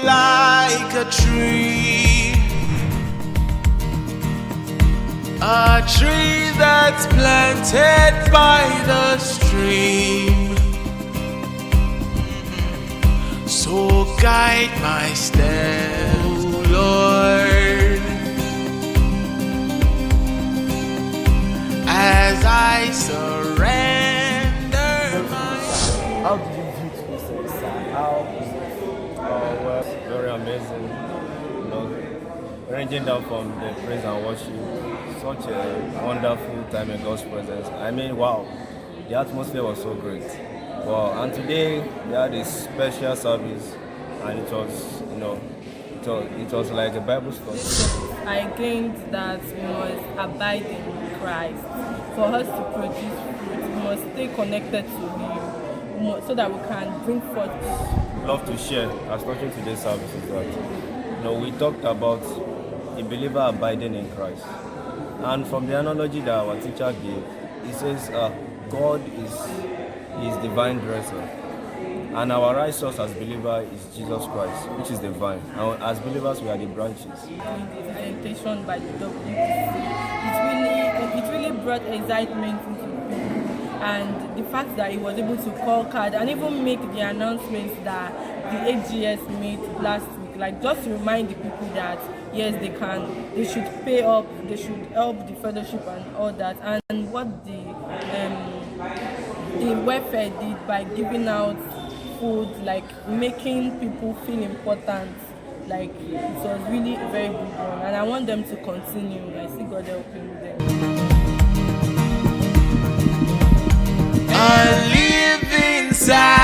like a tree that's planted by the stream. So guide my steps, Lord, as I surrender my. How did you view this exam? How is it? Well, very amazing. Ranging down from the praise and worship, such a wonderful time in God's presence. I mean, wow, the atmosphere was so great. Wow, and today we had a special service, and it was, it was like a Bible study. I gained that we must abide in Christ. For us to produce fruit, we must stay connected to Him so that we can bring forth. Love to share as touching today's service is that we talked about a believer abiding in Christ, and from the analogy that our teacher gave, he says God is divine dresser, and our right source as believer is Jesus Christ, which is the vine, and as believers we are the branches. Presentation by the WPC, it really brought excitement into people, and the fact that he was able to call card and even make the announcements that the AGS made last week, like just to remind the people that yes, they should pay up, they should help the fellowship and all that, and what the welfare did by giving out food, like making people feel important. Like it was really a very good one, and I want them to continue. I see God helping them. A living sacrifice.